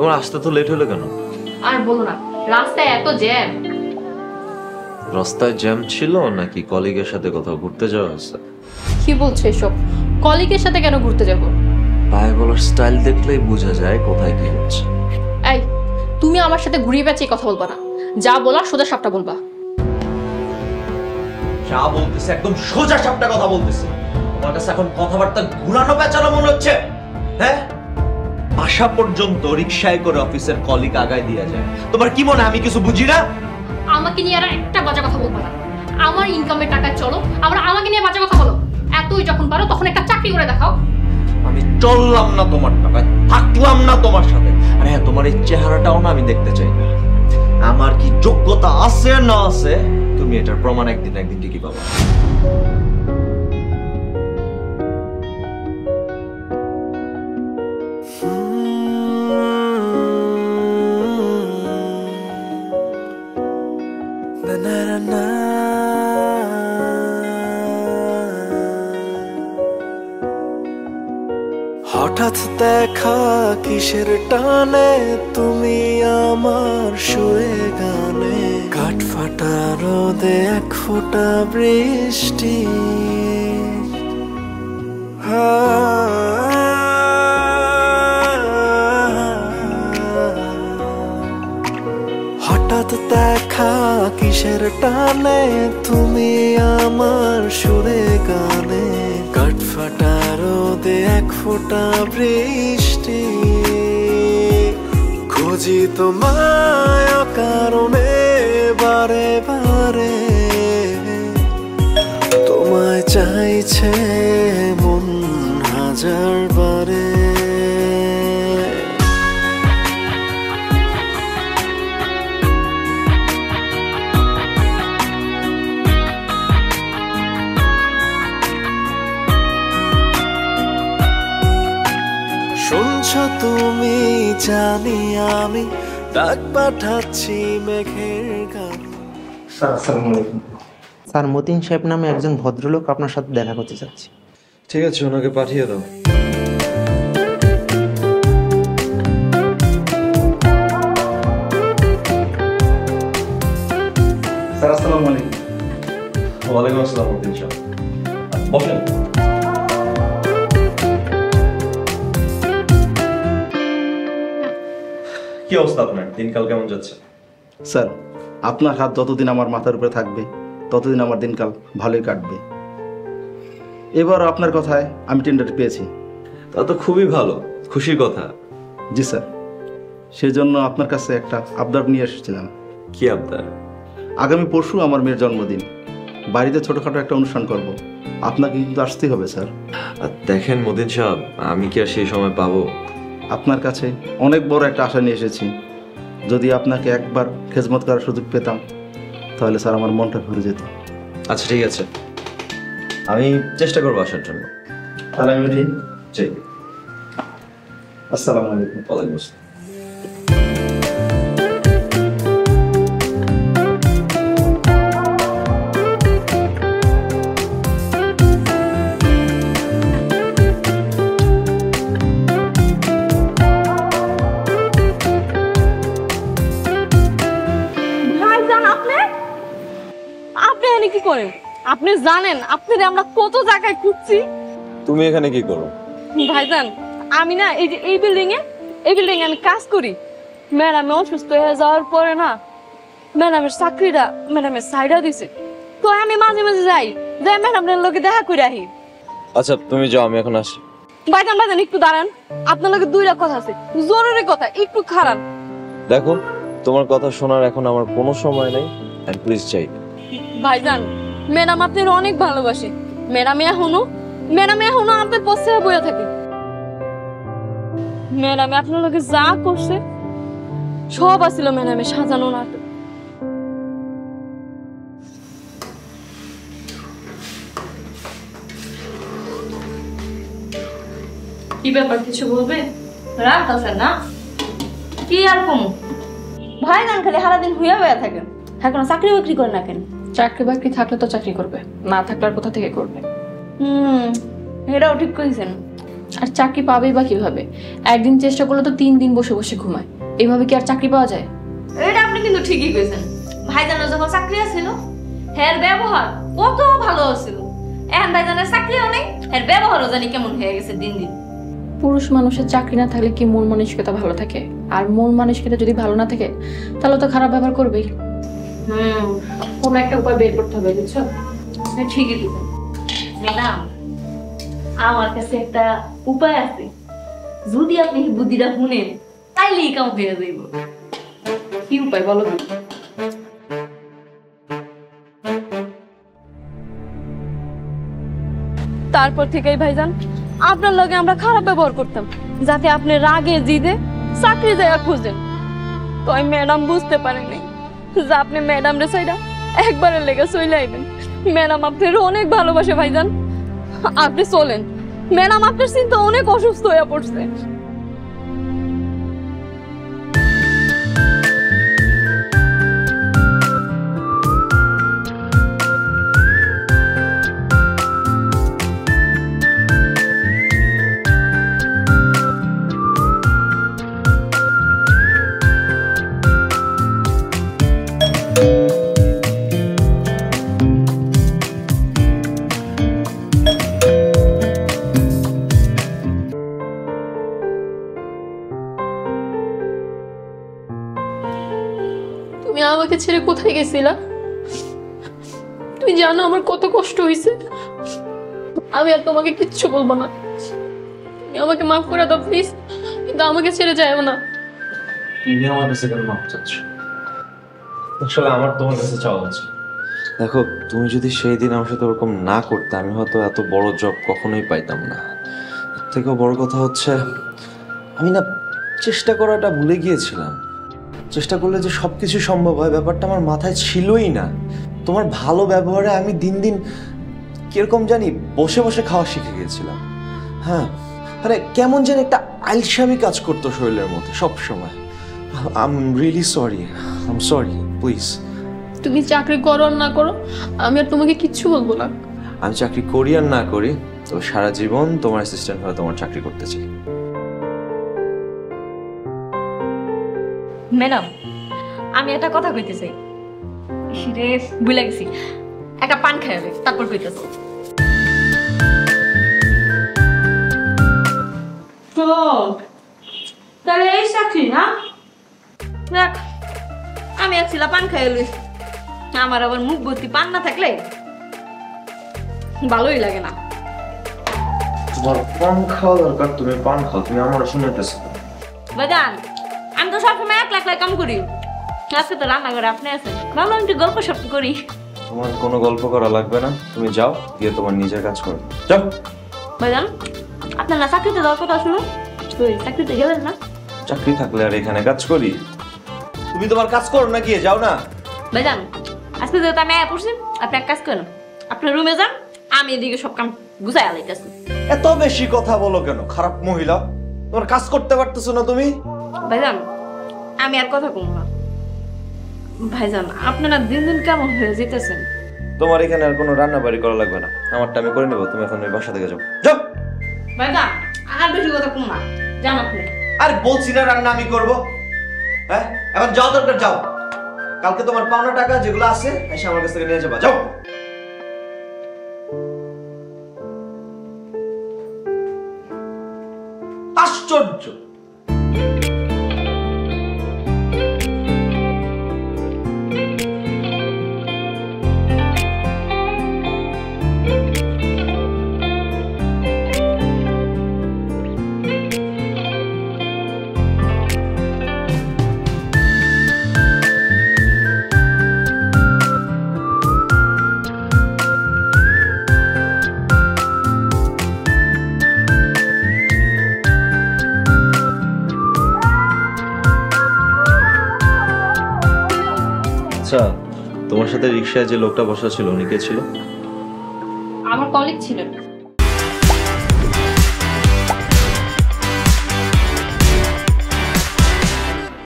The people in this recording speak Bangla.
তোমার আসতে তো লেট হলো কেন? আর বলো না, রাস্তায় এত জ্যাম। রাস্তায় জ্যাম ছিল নাকি কলিগের সাথে কোথাও ঘুরতে যাওয়া হয়েছে? কি বলছো এসব? কলিগের সাথে কেন ঘুরতে যাব? ভাই বলার স্টাইল দেখলেই বোঝা যায় কোথায় কি হচ্ছে। এই, তুমি আমার সাথে ঘুরিয়ে পেঁচিয়ে কথা বলবা না, যা বলার সোজা সাপটা বলবা। যা বলতেছে একদম সোজা সাপটা কথা বলতেছে। তোমার কাছে এখন কথাবার্তা ঘুরানো পেঁচানো মনে হচ্ছে? হ্যাঁ, আশা পর্যন্ত রিকশায় করে অফিসের কলিগ আগায় দিয়ে যায়। তোমার কি মনে আমি কিছু বুঝি না? আমাকে নিয়ে আর একটা বাজে কথা বলবা না। আমার ইনকামের টাকায় চলো, আবার আমাকে নিয়ে বাজে কথা বলো। এতই যখন পারো তখন একটা চাকরি করে দেখাও। আমি চললাম না তোমার টাকায়, থাকলাম না তোমার সাথে। আরে হ্যাঁ, তোমার এই চেহারাটাও না আমি দেখতে চাই না। আমার কি যোগ্যতা আছে না আছে তুমি এটার প্রমাণ একদিন একদিন ঠিকই পাবা। হঠাৎ দেখা কিসের টানে তুমি আমার সুরে গানে, কাঠ ফাটা রোদে এক ফোঁটা বৃষ্টি। হঠাৎ দেখা কিসের টানে তুমি আমার সুরে গানে, কাঠ ফাটা রোদে এক ফোঁটা বৃষ্টি। খুঁজি তোমায় কারণে বারে বারে, তোমায় চাইছে মন হাজার বারে। শুনছো তুমি, জানি আমি ডাক পাঠাচ্ছি মেঘের গান। স্যার আসসালামু আলাইকুম। স্যার মতিন সাহেব নামে একজন ভদ্রলোক আপনার সাথে দেখা করতে চাচ্ছি। ঠিক আছে, ওনাকে পাঠিয়ে দাও। স্যার আসসালামু আলাইকুম। ওয়ালাইকুম আসসালাম মতিন সাহেব, বসেন। কি অবস্থা আপনার? দিনকাল কেমন যাচ্ছে? স্যার, আপনার হাত যতদিন আমার মাথার উপরে থাকবে ততদিন আমার দিনকাল ভালোই কাটবে। এবার আপনার কথায় আমি টেন্ডার পেয়েছি। তা তো খুবই ভালো, খুশির কথা। জি স্যার, সেই জন্য আপনার কাছে একটা আবদার নিয়ে এসেছিলাম। কি আবদার? আগামী পরশু আমার মেয়ের জন্মদিন, বাড়িতে ছোটোখাটো একটা অনুষ্ঠান করব, আপনাকে কিন্তু আসতেই হবে স্যার। দেখেন মতিন সাহেব, আমি কি আর সেই সময় পাবো? আপনার কাছে অনেক বড় একটা আশা নিয়ে এসেছি। যদি আপনাকে একবার খেজমত করার সুযোগ পেতাম তাহলে স্যার আমার মনটা ভরে যেত। আচ্ছা ঠিক আছে, আমি চেষ্টা করবো আসার জন্য। তাহলে আমি উঠি। জি, আসসালামু আলাইকুম। ওয়ালাইকুম আসসালাম। কি করেন আপনি জানেন আপনারে আমরা কত জায়গায় খুঁজছি। তুমি এখানে কি করো? ভাইজান আমি না এই বিল্ডিং এ আমি কাজ করি। ম্যাডাম অসুস্থ হয়ে যাওয়ার পরে না ম্যাডামের চাকরিটা ম্যাডামের সাইডা দিছে, তো আমি মাঝে মাঝে যাই ম্যাডামের লোকে দেখা করে আহি। আচ্ছা তুমি যাও, আমি এখন আসি। ভাইজান একটু দাঁড়ান, আপনার লোকে দুইটা কথা আছে, জরুরি কথা, একটু খারাপ। দেখো, তোমার কথা শোনার এখন আমার কোনো সময় নেই, প্লিজ চাই। ভাইজান ম্যাডাম আপনার অনেক ভালোবাসে, ম্যাডাম এখনো আপনার পথে বয়ে থাকে। ম্যাডাম আপনার লোকে যা করছে সব আসছিল ম্যাডামের সাজানো নাটক। কি ব্যাপার, কিছু বলবে? রাত আছে না, কি আর কম? ভাইজান খালি সারাদিন হুইয়া হইয়া থাকেন, এখন চাকরি বাকরি করে না কেন? চাকরি বাকরি থাকলে তো চাকরি করবে, না থাকলে আর কোথা থেকে করবে? এটাও ঠিক কইছেন। আর চাকরি পাবেই বা কিভাবে? একদিন চেষ্টা করলে তো 3 দিন বসে বসে ঘুমায়। এইভাবে কি আর চাকরি পাওয়া যায়? এটা আপনি কিন্তু ঠিকই কইছেন। ভাইজানের যখন চাকরি ছিল হের ব্যবহার কত ভালো ছিল, এখন ভাইজানের চাকরিও নেই, হের ব্যবহারও জানি কেমন হয়ে গেছে দিন দিন। পুরুষ মানুষের চাকরি না থাকলে কি মন মানসিকতা ভালো থাকে? আর মন মানসিকতা যদি ভালো না থাকে তাহলে তো খারাপ ব্যবহার করবেই। কোনো একটা উপায় বের করতে হবে, বুঝছো? ঠিকই দিবেন ম্যাডাম, আমার কাছে একটা উপায় আছে, যদি আপনি এই বুদ্ধিটা শুনেন তাইলেই কাম হয়ে যাইব। কি উপায় বলো তো? তারপর থেকেই ভাইজান আপনার লগে আমরা খারাপ ব্যবহার করতাম, যাতে আপনি রাগে জিদে চাকরি জায়গা খুঁজেন। তো ম্যাডাম বুঝতে পারেনি যে আপনি ম্যাডাম রে সাইডা একবারের লেগে চলে আইবেন। ম্যাডাম আপনার অনেক ভালোবাসে ভাইজান, আপনি চলেন। ম্যাডাম আপনার চিন্তা অনেক অসুস্থ হয়ে পড়ছে। তুমি আমাকে ছেড়ে কোথায় গেছিলা? তুমি জানো আমার কত কষ্ট হয়েছে। আমি আর তোমাকে কিচ্ছু বলবো না, তুমি আমাকে মাফ করে দাও প্লিজ, কিন্তু আমাকে ছেড়ে যাও না। তুমি আমার কাছে কেন মাফ চাচ্ছ? আসলে আমার তোমার কাছে চাওয়া উচিত। দেখো, তুমি যদি সেই দিন আমার সাথে ওরকম না করতে, আমি হয়তো এত বড় জব কখনোই পাইতাম না। এর থেকেও বড় কথা হচ্ছে, আমি না চেষ্টা করাটা ভুলে গিয়েছিলাম। চেষ্টা করলে যে সবকিছু সম্ভব হয়, ব্যাপারটা আমার মাথায় ছিলই না। তোমার ভালো ব্যবহারে আমি দিন দিন কিরকম জানি বসে বসে খাওয়া শিখে গিয়েছিলাম। হ্যাঁ, মানে কেমন যেন একটা আলসামি কাজ করতো শরীরের মধ্যে সব সময়। I am really sorry, I am sorry, please. তুমি চাকরি করো আর না করো, আমি আর তোমাকে কিচ্ছু বলবো না। আমি চাকরি করি আর না করি, তো সারা জীবন তোমার অ্যাসিস্ট্যান্ট হয়ে তোমার চাকরি করতে চাই। ম্যাডাম, আমি একটা কথা কইতে চাই। রে ভুলে গেছি, একটা পান খাইবে তারপর কইতেছি। তাহলে এই চাকরি না, দেখ আমি এক ছিলা পান খাইলি, আমার আবার মুখ ভর্তি পান না থাকলে ভালোই লাগে না। তোমার পান খাওয়া দরকার, তুমি পান খাও, তুমি আমার শুনেতেছো। বাজান, আমি তো সবসময় একলা একলা কাম করি, আজকে তো রান্না করে আপনি আছেন, ভালো একটু গল্প সপ্ত করি। তোমার কোনো গল্প করা লাগবে না, তুমি যাও গিয়ে তোমার নিজের কাজ করো, যাও। বাজান, আপনার না চাকরিতে যাওয়ার কথা শুনো, তুই চাকরিতে গেলেন না? চাকরি থাকলে আর এখানে কাজ করি? তুমি তোমার কাজ করো না, গিয়ে যাও না। বাজান, আজকে যেহেতু আমি আয়া পড়ছি, আপনি এক কাজ করেন, আপনার রুমে যান, আমি এদিকে সব কাম গুছাই আলাইতেছি। এত বেশি কথা বলো কেন, খারাপ মহিলা? তোমার কাজ করতে পারতেছো না তুমি? ভাইজান, আমি আর কথা কম না। ভাইজান, আপনারা দিন দিন কেমন হয়ে যেতেছেন। তোমার এখানে আর কোনো রান্না বাড়ি করা লাগবে না, আমারটা আমি করে নেবো, তুমি এখন ওই বাসা থেকে যাও, যাও। ভাইজান, আর বেশি কথা কম না, যান আপনি। আর বলছি না রান্না আমি করব। হ্যাঁ, এখন যাও, দরকার যাও। কালকে তোমার পাওনা টাকা যেগুলো আছে এসে আমার কাছ থেকে নিয়ে যাবা, যাও। আশ্চর্য! আচ্ছা, তোমার সাথে রিকশায় যে লোকটা বসা ছিল উনি কে ছিল? আমার কলিগ ছিল।